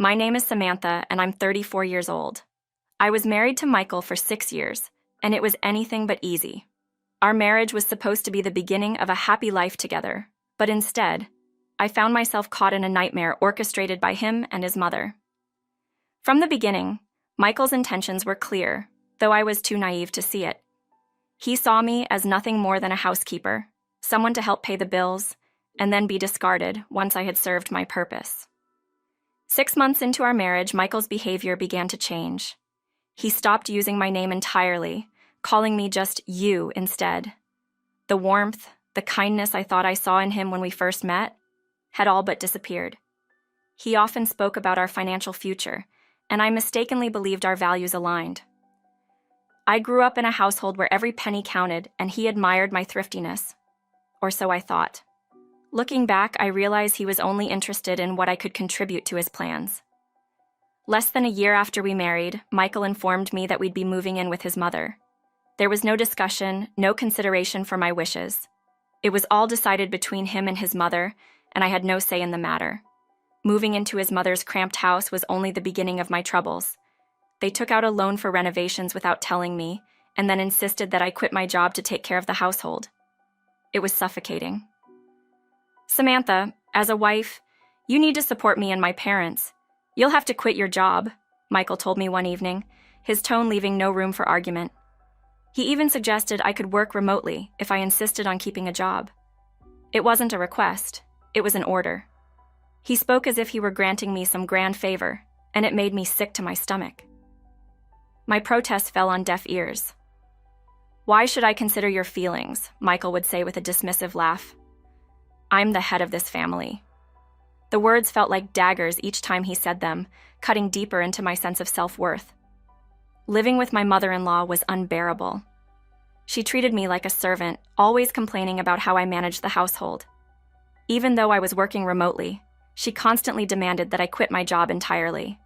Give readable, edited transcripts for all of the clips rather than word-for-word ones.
My name is Samantha, and I'm 34 years old. I was married to Michael for 6 years, and it was anything but easy. Our marriage was supposed to be the beginning of a happy life together, but instead, I found myself caught in a nightmare orchestrated by him and his mother. From the beginning, Michael's intentions were clear, though I was too naive to see it. He saw me as nothing more than a housekeeper, someone to help pay the bills, and then be discarded once I had served my purpose. 6 months into our marriage, Michael's behavior began to change. He stopped using my name entirely, calling me just you instead. The warmth, the kindness I thought I saw in him when we first met, had all but disappeared. He often spoke about our financial future, and I mistakenly believed our values aligned. I grew up in a household where every penny counted, and he admired my thriftiness. Or so I thought. Looking back, I realized he was only interested in what I could contribute to his plans. Less than a year after we married, Michael informed me that we'd be moving in with his mother. There was no discussion, no consideration for my wishes. It was all decided between him and his mother, and I had no say in the matter. Moving into his mother's cramped house was only the beginning of my troubles. They took out a loan for renovations without telling me, and then insisted that I quit my job to take care of the household. It was suffocating. Samantha, as a wife, you need to support me and my parents. You'll have to quit your job, Michael told me one evening, his tone leaving no room for argument. He even suggested I could work remotely if I insisted on keeping a job. It wasn't a request, it was an order. He spoke as if he were granting me some grand favor, and it made me sick to my stomach. My protest fell on deaf ears. "Why should I consider your feelings?" Michael would say with a dismissive laugh. "I'm the head of this family." The words felt like daggers each time he said them, cutting deeper into my sense of self-worth. Living with my mother-in-law was unbearable. She treated me like a servant, always complaining about how I managed the household. Even though I was working remotely, she constantly demanded that I quit my job entirely.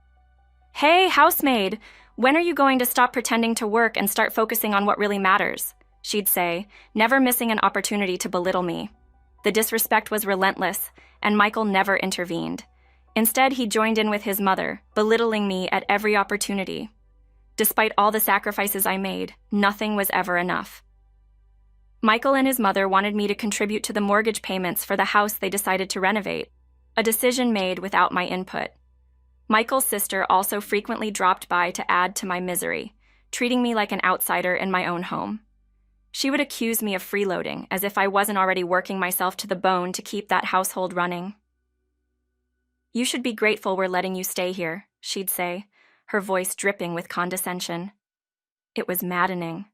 "Hey, housemaid, when are you going to stop pretending to work and start focusing on what really matters?" she'd say, never missing an opportunity to belittle me. The disrespect was relentless, and Michael never intervened. Instead, he joined in with his mother, belittling me at every opportunity. Despite all the sacrifices I made, nothing was ever enough. Michael and his mother wanted me to contribute to the mortgage payments for the house they decided to renovate, a decision made without my input. Michael's sister also frequently dropped by to add to my misery, treating me like an outsider in my own home. She would accuse me of freeloading, as if I wasn't already working myself to the bone to keep that household running. "You should be grateful we're letting you stay here," she'd say, her voice dripping with condescension. It was maddening.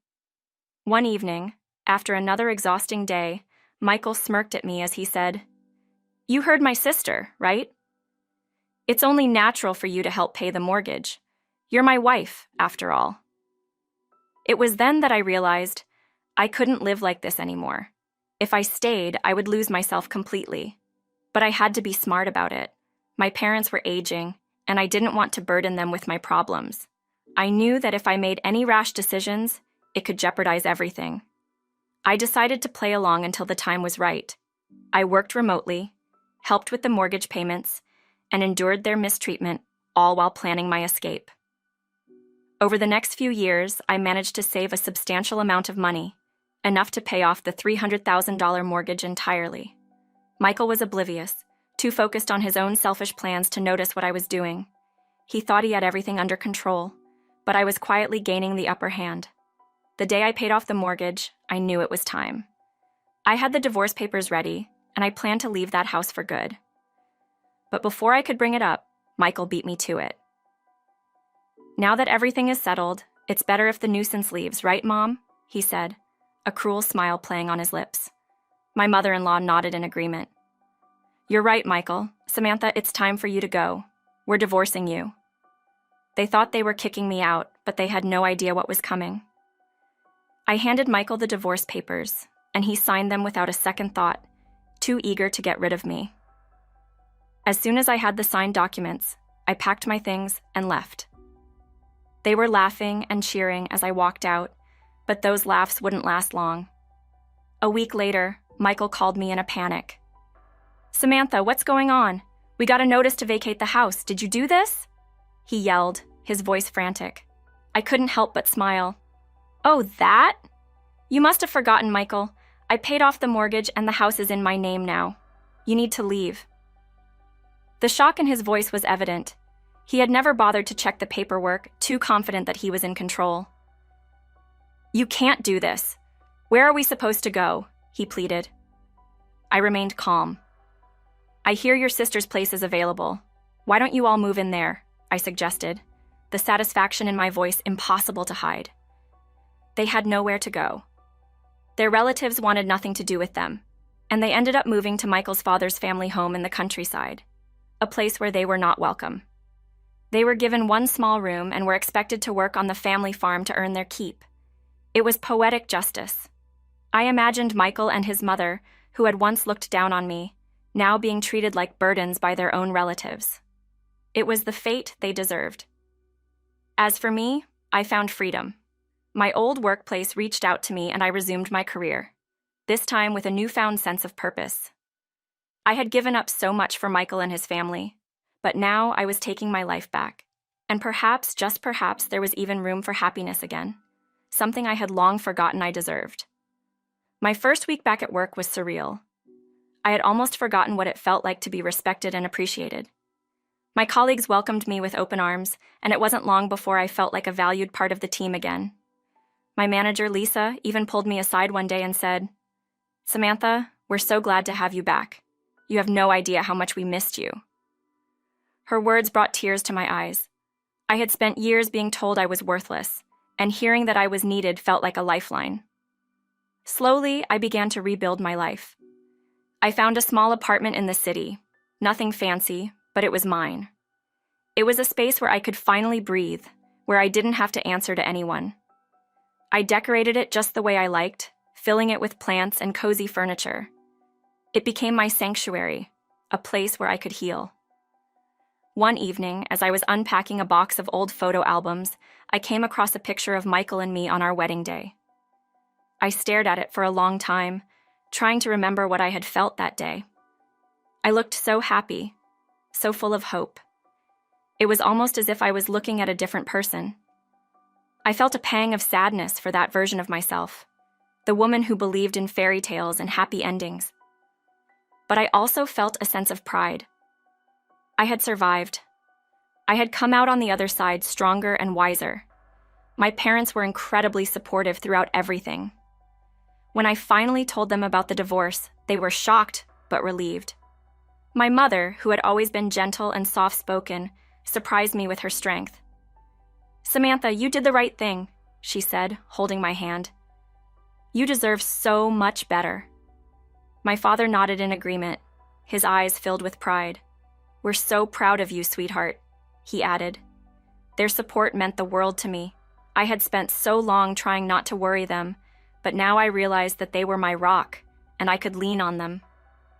One evening, after another exhausting day, Michael smirked at me as he said, "You heard my sister, right? It's only natural for you to help pay the mortgage. You're my wife, after all." It was then that I realized I couldn't live like this anymore. If I stayed, I would lose myself completely. But I had to be smart about it. My parents were aging, and I didn't want to burden them with my problems. I knew that if I made any rash decisions, it could jeopardize everything. I decided to play along until the time was right. I worked remotely, helped with the mortgage payments, and endured their mistreatment, all while planning my escape. Over the next few years, I managed to save a substantial amount of money, enough to pay off the $300,000 mortgage entirely. Michael was oblivious, too focused on his own selfish plans to notice what I was doing. He thought he had everything under control, but I was quietly gaining the upper hand. The day I paid off the mortgage, I knew it was time. I had the divorce papers ready, and I planned to leave that house for good. But before I could bring it up, Michael beat me to it. "Now that everything is settled, it's better if the nuisance leaves, right, Mom?" he said, a cruel smile playing on his lips. My mother-in-law nodded in agreement. "You're right, Michael. Samantha, it's time for you to go. We're divorcing you." They thought they were kicking me out, but they had no idea what was coming. I handed Michael the divorce papers, and he signed them without a second thought, too eager to get rid of me. As soon as I had the signed documents, I packed my things and left. They were laughing and cheering as I walked out, but those laughs wouldn't last long. A week later, Michael called me in a panic. "Samantha, what's going on? We got a notice to vacate the house. Did you do this? He yelled, his voice frantic. I couldn't help but smile. Oh, that? You must have forgotten, Michael. I paid off the mortgage and the house is in my name now. You need to leave. The shock in his voice was evident. He had never bothered to check the paperwork, too confident that he was in control. You can't do this. Where are we supposed to go? He pleaded. I remained calm. I hear your sister's place is available. Why don't you all move in there? I suggested, the satisfaction in my voice impossible to hide. They had nowhere to go. Their relatives wanted nothing to do with them, and they ended up moving to Michael's father's family home in the countryside, a place where they were not welcome. They were given one small room and were expected to work on the family farm to earn their keep. It was poetic justice. I imagined Michael and his mother, who had once looked down on me, now being treated like burdens by their own relatives. It was the fate they deserved. As for me, I found freedom. My old workplace reached out to me and I resumed my career, this time with a newfound sense of purpose. I had given up so much for Michael and his family, but now I was taking my life back. And perhaps, just perhaps, there was even room for happiness again, something I had long forgotten I deserved. My first week back at work was surreal. I had almost forgotten what it felt like to be respected and appreciated. My colleagues welcomed me with open arms, and it wasn't long before I felt like a valued part of the team again. My manager, Lisa, even pulled me aside one day and said, Samantha, we're so glad to have you back. You have no idea how much we missed you. Her words brought tears to my eyes. I had spent years being told I was worthless, and hearing that I was needed felt like a lifeline. Slowly, I began to rebuild my life. I found a small apartment in the city, nothing fancy, but it was mine. It was a space where I could finally breathe, where I didn't have to answer to anyone. I decorated it just the way I liked, filling it with plants and cozy furniture. It became my sanctuary, a place where I could heal. One evening, as I was unpacking a box of old photo albums, I came across a picture of Michael and me on our wedding day. I stared at it for a long time, trying to remember what I had felt that day. I looked so happy, so full of hope. It was almost as if I was looking at a different person. I felt a pang of sadness for that version of myself, the woman who believed in fairy tales and happy endings. But I also felt a sense of pride. I had survived. I had come out on the other side stronger and wiser. My parents were incredibly supportive throughout everything. When I finally told them about the divorce, they were shocked but relieved. My mother, who had always been gentle and soft-spoken, surprised me with her strength. Samantha, you did the right thing, she said, holding my hand. You deserve so much better. My father nodded in agreement, his eyes filled with pride. We're so proud of you, sweetheart, he added. Their support meant the world to me. I had spent so long trying not to worry them, but now I realized that they were my rock, and I could lean on them.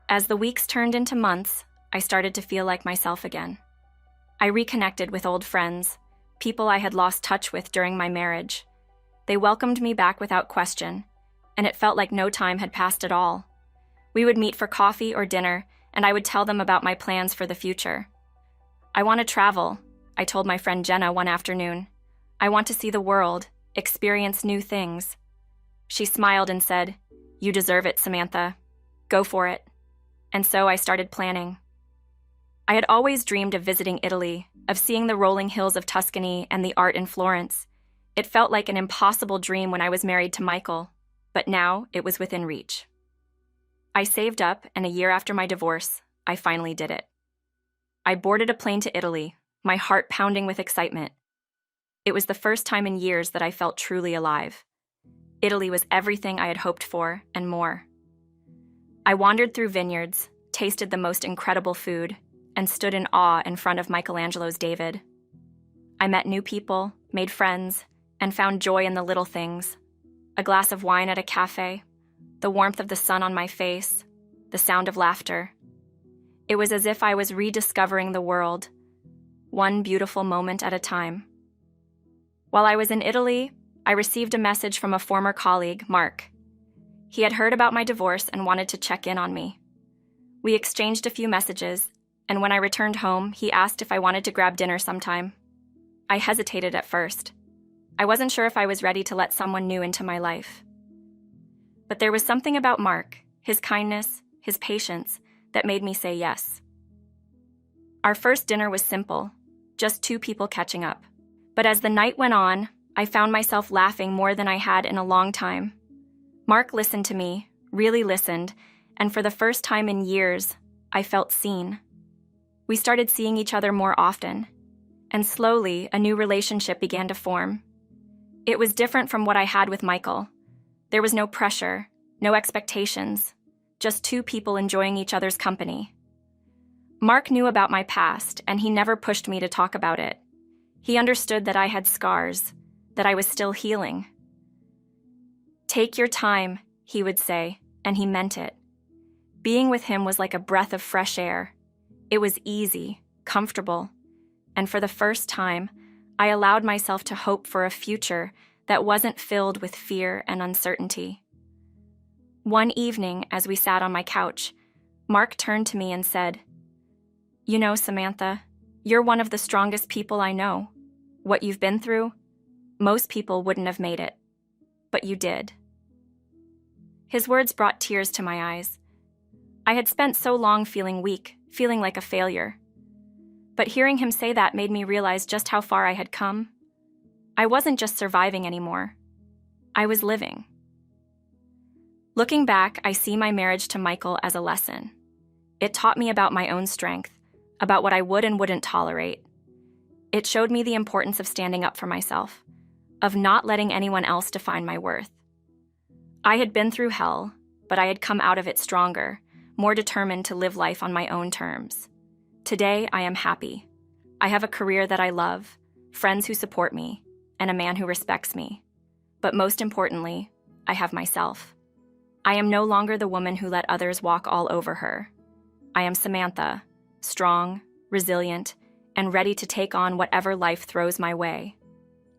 As the weeks turned into months, I started to feel like myself again. I reconnected with old friends, people I had lost touch with during my marriage. They welcomed me back without question, and it felt like no time had passed at all. We would meet for coffee or dinner, and I would tell them about my plans for the future. I want to travel, I told my friend Jenna one afternoon. I want to see the world, experience new things. She smiled and said, You deserve it, Samantha. Go for it. And so I started planning. I had always dreamed of visiting Italy, of seeing the rolling hills of Tuscany and the art in Florence. It felt like an impossible dream when I was married to Michael, but now it was within reach. I saved up, and a year after my divorce, I finally did it. I boarded a plane to Italy, my heart pounding with excitement. It was the first time in years that I felt truly alive. Italy was everything I had hoped for and more. I wandered through vineyards, tasted the most incredible food, and stood in awe in front of Michelangelo's David. I met new people, made friends, and found joy in the little things. A glass of wine at a cafe, the warmth of the sun on my face, the sound of laughter. It was as if I was rediscovering the world, one beautiful moment at a time. While I was in Italy, I received a message from a former colleague, Mark. He had heard about my divorce and wanted to check in on me. We exchanged a few messages, and when I returned home, he asked if I wanted to grab dinner sometime. I hesitated at first. I wasn't sure if I was ready to let someone new into my life. But there was something about Mark, his kindness, his patience, that made me say yes. Our first dinner was simple, just two people catching up. But as the night went on, I found myself laughing more than I had in a long time. Mark listened to me, really listened, and for the first time in years, I felt seen. We started seeing each other more often, and slowly a new relationship began to form. It was different from what I had with Michael. There was no pressure, no expectations, just two people enjoying each other's company. Mark knew about my past, and he never pushed me to talk about it. He understood that I had scars, that I was still healing. "Take your time," he would say, and he meant it. Being with him was like a breath of fresh air. It was easy, comfortable, and for the first time, I allowed myself to hope for a future that wasn't filled with fear and uncertainty. One evening, as we sat on my couch, Mark turned to me and said, "You know, Samantha, you're one of the strongest people I know. What you've been through, most people wouldn't have made it, but you did." His words brought tears to my eyes. I had spent so long feeling weak, feeling like a failure. But hearing him say that made me realize just how far I had come. I wasn't just surviving anymore. I was living. Looking back, I see my marriage to Michael as a lesson. It taught me about my own strength, about what I would and wouldn't tolerate. It showed me the importance of standing up for myself, of not letting anyone else define my worth. I had been through hell, but I had come out of it stronger, more determined to live life on my own terms. Today, I am happy. I have a career that I love, friends who support me, and a man who respects me. But most importantly, I have myself. I am no longer the woman who let others walk all over her. I am Samantha, strong, resilient, and ready to take on whatever life throws my way.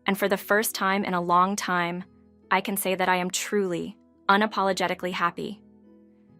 And for the first time in a long time, I can say that I am truly, unapologetically happy.